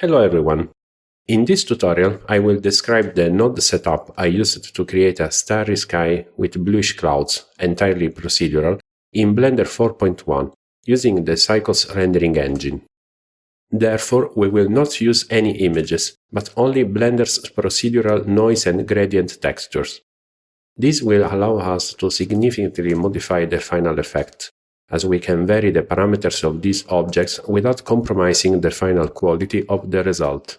Hello everyone! In this tutorial, I will describe the node setup I used to create a starry sky with bluish clouds, entirely procedural, in Blender 4.1, using the Cycles rendering engine. Therefore, we will not use any images, but only Blender's procedural noise and gradient textures. This will allow us to significantly modify the final effect, as we can vary the parameters of these objects without compromising the final quality of the result.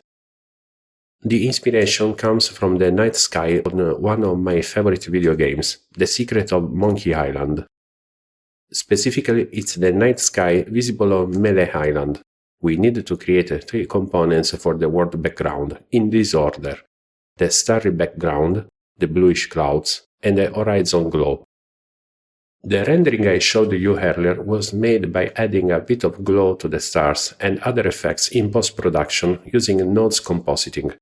The inspiration comes from the night sky on one of my favorite video games, The Secret of Monkey Island. Specifically, it's the night sky visible on Melee Island. We need to create 3 components for the world background, in this order: the starry background, the bluish clouds, and the horizon glow. The rendering I showed you earlier was made by adding a bit of glow to the stars and other effects in post-production using nodes compositing.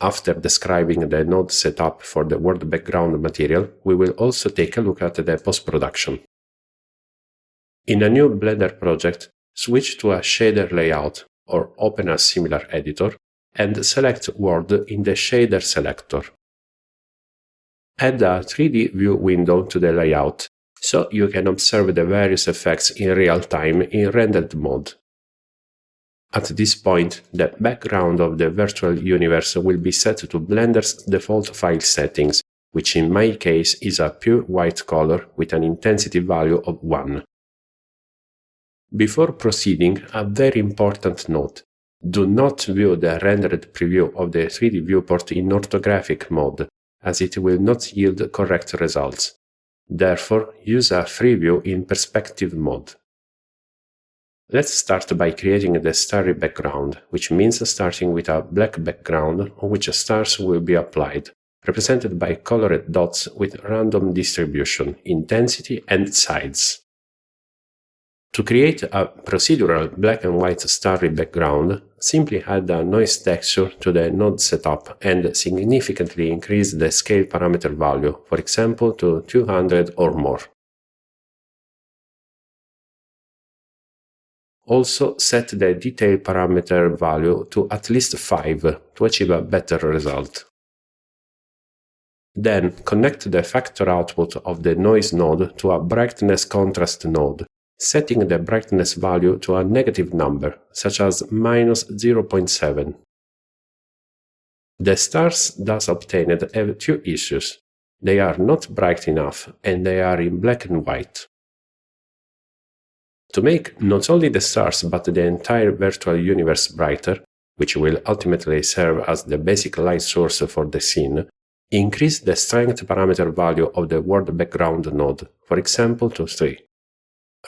After describing the node setup for the world background material, we will also take a look at the post-production. In a new Blender project, switch to a shader layout or open a similar editor and select World in the shader selector. Add a 3D view window to the layout, so you can observe the various effects in real time in rendered mode. At this point, the background of the virtual universe will be set to Blender's default file settings, which in my case is a pure white color with an intensity value of 1. Before proceeding, a very important note: do not view the rendered preview of the 3D viewport in orthographic mode, as it will not yield correct results. Therefore, use a free view in perspective mode. Let's start by creating the starry background, which means starting with a black background on which stars will be applied, represented by colored dots with random distribution, intensity, and size. To create a procedural black and white starry background, simply add a noise texture to the node setup and significantly increase the scale parameter value, for example to 200 or more. Also set the detail parameter value to at least 5 to achieve a better result. Then connect the factor output of the noise node to a brightness contrast node, setting the brightness value to a negative number, such as -0.7. The stars thus obtained have 2 issues. They are not bright enough, and they are in black and white. To make not only the stars but the entire virtual universe brighter, which will ultimately serve as the basic light source for the scene, increase the strength parameter value of the world background node, for example to 3.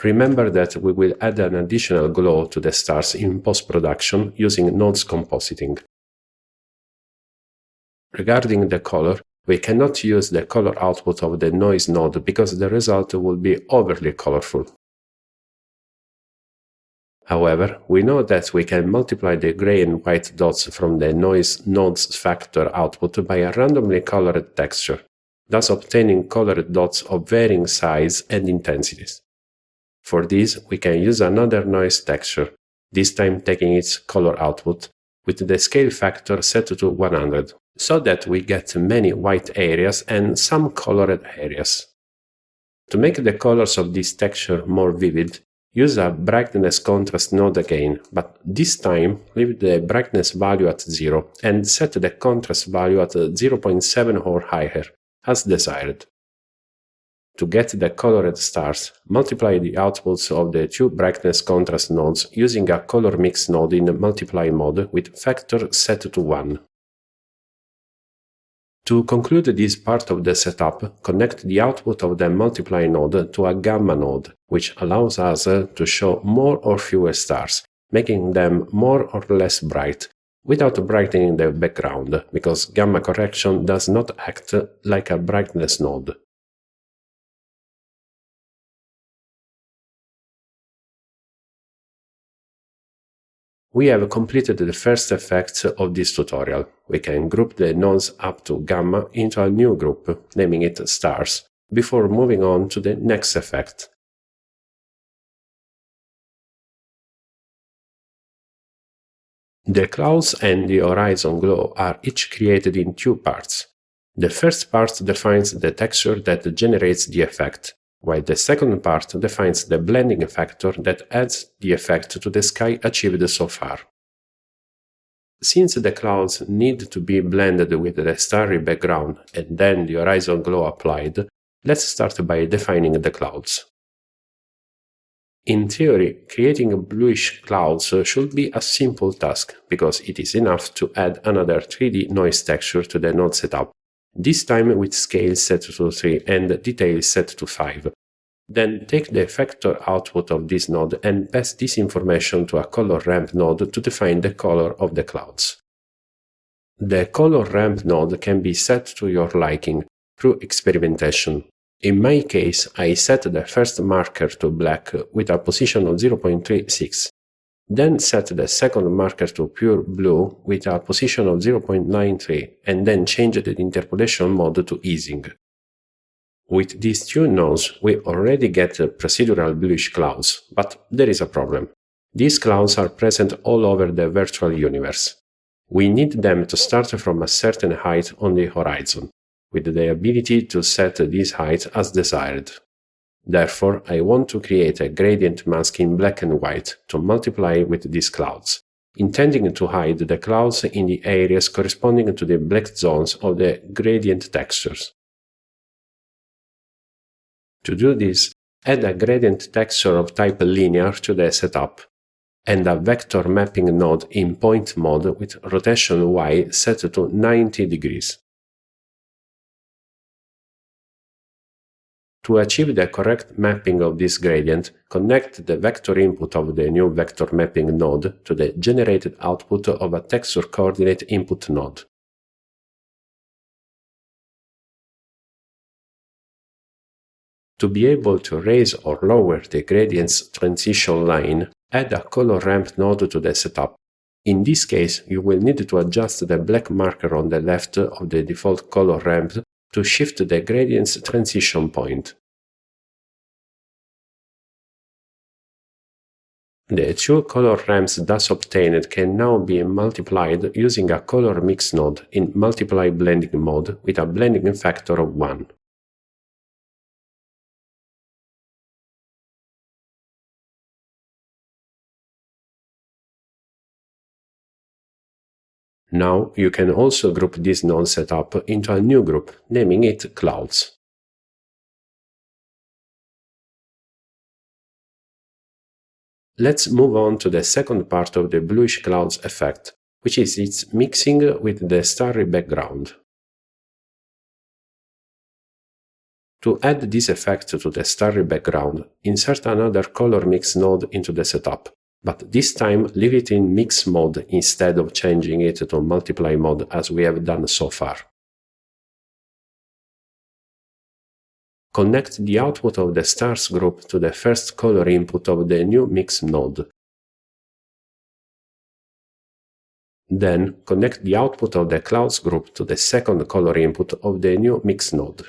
Remember that we will add an additional glow to the stars in post-production using nodes compositing. Regarding the color, we cannot use the color output of the noise node because the result will be overly colorful. However, we know that we can multiply the gray and white dots from the noise node's factor output by a randomly colored texture, thus obtaining colored dots of varying size and intensities. For this, we can use another noise texture, this time taking its color output, with the scale factor set to 100, so that we get many white areas and some colored areas. To make the colors of this texture more vivid, use a brightness contrast node again, but this time leave the brightness value at 0 and set the contrast value at 0.7 or higher, as desired. To get the colored stars, multiply the outputs of the 2 brightness contrast nodes using a color mix node in multiply mode with factor set to 1. To conclude this part of the setup, connect the output of the multiply node to a gamma node, which allows us to show more or fewer stars, making them more or less bright, without brightening the background, because gamma correction does not act like a brightness node. We have completed the first effect of this tutorial. We can group the nodes up to gamma into a new group, naming it stars, before moving on to the next effect. The clouds and the horizon glow are each created in two parts. The first part defines the texture that generates the effect, while the second part defines the blending factor that adds the effect to the sky achieved so far. Since the clouds need to be blended with the starry background and then the horizon glow applied, let's start by defining the clouds. In theory, creating bluish clouds should be a simple task, because it is enough to add another 3D noise texture to the node setup, this time with scale set to 3 and detail set to 5. Then take the effector output of this node and pass this information to a color ramp node to define the color of the clouds. The color ramp node can be set to your liking through experimentation. In my case, I set the first marker to black with a position of 0.36, then set the second marker to pure blue with a position of 0.93, and then changed the interpolation mode to easing. With these two nodes, we already get procedural bluish clouds, but there is a problem. These clouds are present all over the virtual universe. We need them to start from a certain height on the horizon, with the ability to set this height as desired. Therefore, I want to create a gradient mask in black and white to multiply with these clouds, intending to hide the clouds in the areas corresponding to the black zones of the gradient textures. To do this, add a gradient texture of type linear to the setup, and a vector mapping node in point mode with rotation Y set to 90 degrees. To achieve the correct mapping of this gradient, connect the vector input of the new vector mapping node to the generated output of a texture coordinate input node. To be able to raise or lower the gradient's transition line, add a color ramp node to the setup. In this case, you will need to adjust the black marker on the left of the default color ramp to shift the gradient's transition point. The two color ramps thus obtained can now be multiplied using a color mix node in multiply blending mode with a blending factor of 1. Now you can also group this node setup into a new group, naming it Clouds. Let's move on to the second part of the bluish clouds effect, which is its mixing with the starry background. To add this effect to the starry background, insert another color mix node into the setup, but this time leave it in mix mode instead of changing it to multiply mode as we have done so far. Connect the output of the stars group to the first color input of the new mix node. Then connect the output of the clouds group to the second color input of the new mix node.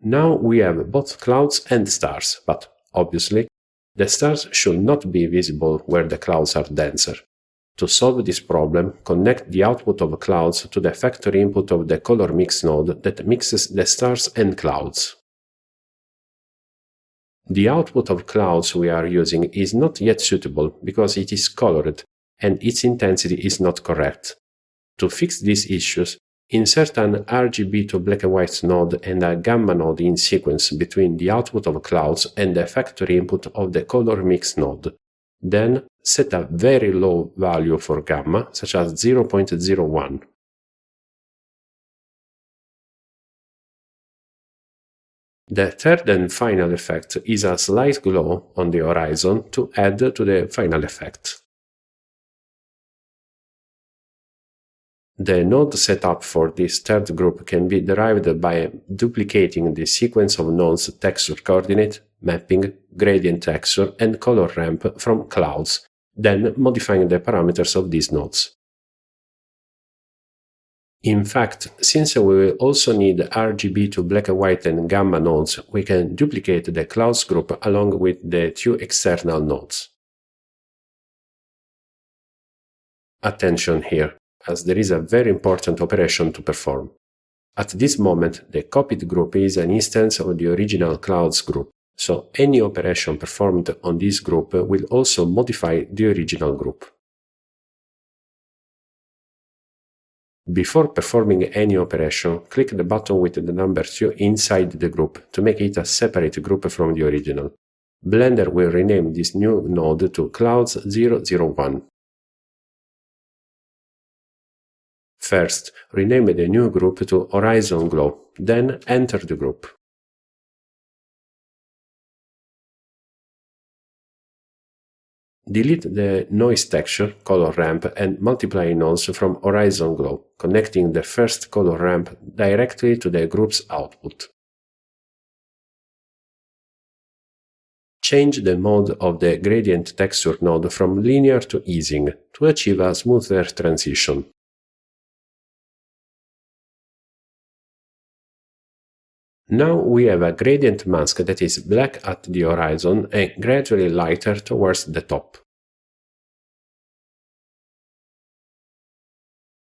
Now we have both clouds and stars, but obviously, the stars should not be visible where the clouds are denser. To solve this problem, connect the output of clouds to the effector input of the color mix node that mixes the stars and clouds. The output of clouds we are using is not yet suitable because it is colored and its intensity is not correct. To fix these issues, insert an RGB to black and white node and a gamma node in sequence between the output of clouds and the effector input of the color mix node. Then set a very low value for gamma, such as 0.01. The third and final effect is a slight glow on the horizon to add to the final effect. The node setup for this third group can be derived by duplicating the sequence of nodes texture coordinate, mapping, gradient texture, and color ramp from clouds, then modifying the parameters of these nodes. In fact, since we will also need RGB to black and white and gamma nodes, we can duplicate the clouds group along with the two external nodes. Attention here, as there is a very important operation to perform. At this moment, the copied group is an instance of the original clouds group, so any operation performed on this group will also modify the original group. Before performing any operation, click the button with the number 2 inside the group to make it a separate group from the original. Blender will rename this new node to Clouds 001. First, rename the new group to Horizon Glow, then enter the group. Delete the noise texture, color ramp, and multiply nodes from Horizon Glow, connecting the first color ramp directly to the group's output. Change the mode of the gradient texture node from linear to easing to achieve a smoother transition. Now we have a gradient mask that is black at the horizon and gradually lighter towards the top.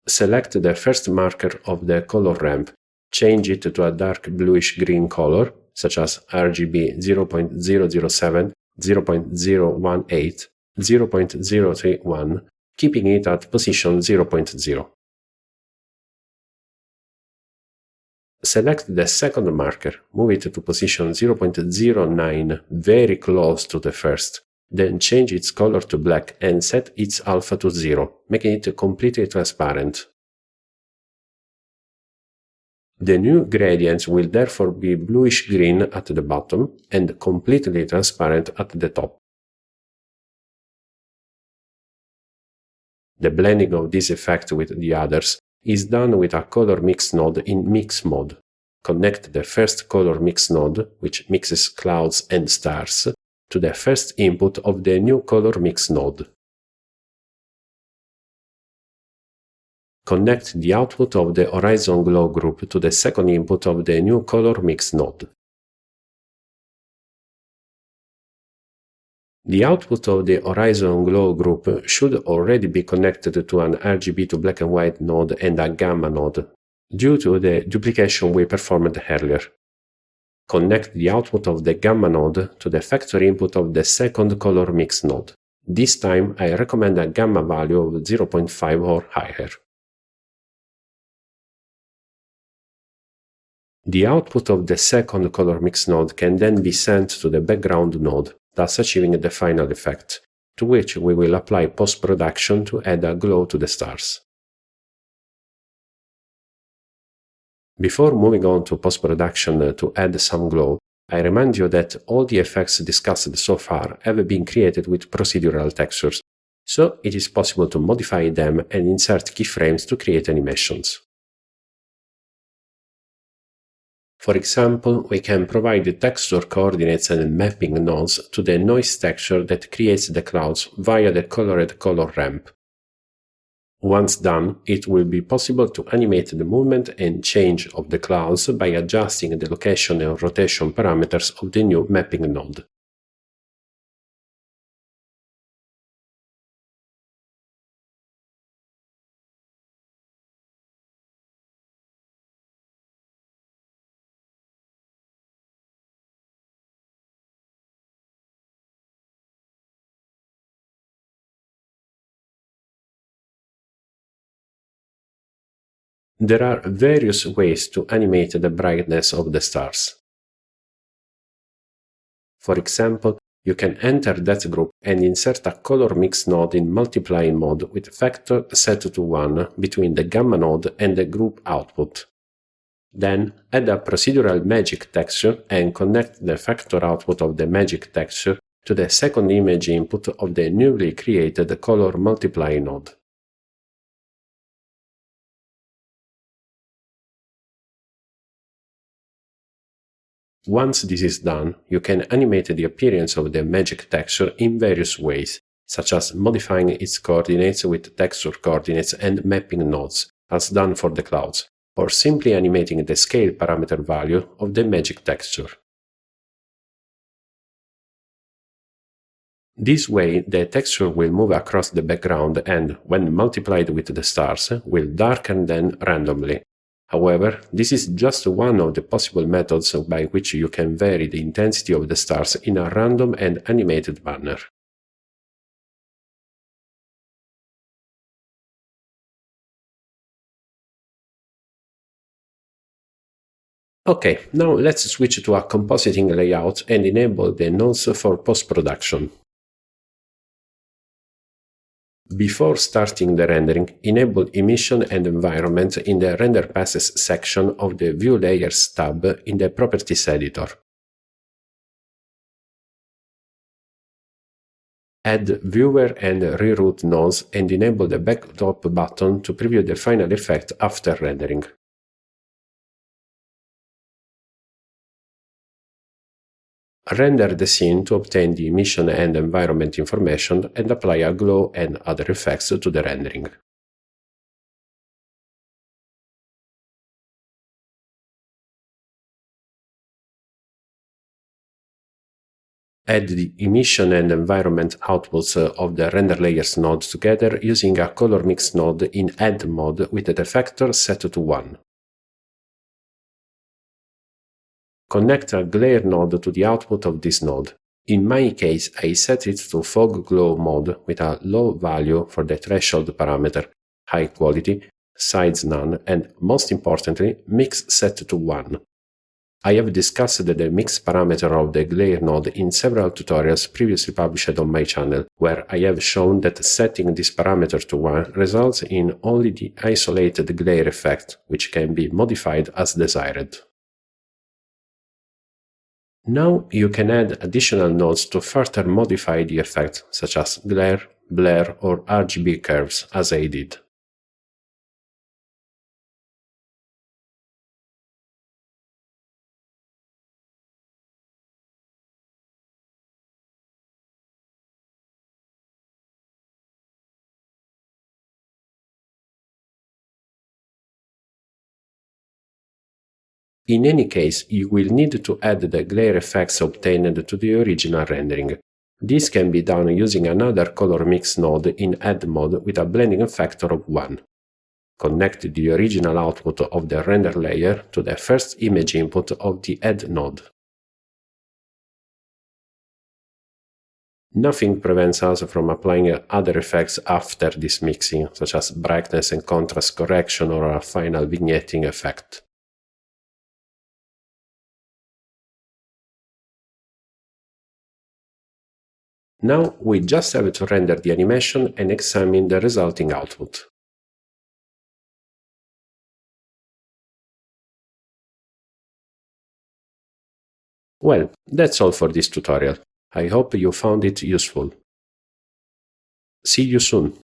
Select the first marker of the color ramp, change it to a dark bluish-green color, such as RGB 0.007, 0.018, 0.031, keeping it at position 0.0. Select the second marker, move it to position 0.09, very close to the first, then change its color to black and set its alpha to 0, making it completely transparent. The new gradients will therefore be bluish-green at the bottom and completely transparent at the top. The blending of this effect with the others is done with a color mix node in mix mode. Connect the first color mix node, which mixes clouds and stars, to the first input of the new color mix node. Connect the output of the Horizon Glow group to the second input of the new color mix node. The output of the Horizon Glow group should already be connected to an RGB to black and white node and a gamma node, due to the duplication we performed earlier. Connect the output of the gamma node to the factory input of the second color mix node. This time I recommend a gamma value of 0.5 or higher. The output of the second color mix node can then be sent to the background node, thus achieving the final effect, to which we will apply post-production to add a glow to the stars. Before moving on to post-production to add some glow, I remind you that all the effects discussed so far have been created with procedural textures, so it is possible to modify them and insert keyframes to create animations. For example, we can provide the texture coordinates and mapping nodes to the noise texture that creates the clouds via the colored color ramp. Once done, it will be possible to animate the movement and change of the clouds by adjusting the location and rotation parameters of the new mapping node. There are various ways to animate the brightness of the stars. For example, you can enter that group and insert a color mix node in multiply mode with factor set to 1 between the gamma node and the group output. Then add a procedural magic texture and connect the factor output of the magic texture to the second image input of the newly created color multiply node. Once this is done, you can animate the appearance of the magic texture in various ways, such as modifying its coordinates with texture coordinates and mapping nodes, as done for the clouds, or simply animating the scale parameter value of the magic texture. This way, the texture will move across the background and, when multiplied with the stars, will darken them randomly. However, this is just one of the possible methods by which you can vary the intensity of the stars in a random and animated manner. Okay, now let's switch to a compositing layout and enable the nodes for post-production. Before starting the rendering, enable Emission and Environment in the Render Passes section of the View Layers tab in the Properties editor. Add Viewer and Reroute nodes and enable the Backdrop button to preview the final effect after rendering. Render the scene to obtain the emission and environment information and apply a glow and other effects to the rendering. Add the emission and environment outputs of the render layers node together using a color mix node in Add mode with the effector set to 1. Connect a glare node to the output of this node. In my case, I set it to fog glow mode with a low value for the threshold parameter, high quality, size none, and most importantly, mix set to 1. I have discussed the mix parameter of the glare node in several tutorials previously published on my channel, where I have shown that setting this parameter to 1 results in only the isolated glare effect, which can be modified as desired. Now you can add additional nodes to further modify the effect, such as glare, blur, or RGB curves, as I did. In any case, you will need to add the glare effects obtained to the original rendering. This can be done using another color mix node in Add mode with a blending factor of 1. Connect the original output of the render layer to the first image input of the Add node. Nothing prevents us from applying other effects after this mixing, such as brightness and contrast correction or a final vignetting effect. Now we just have to render the animation and examine the resulting output. Well, that's all for this tutorial. I hope you found it useful. See you soon!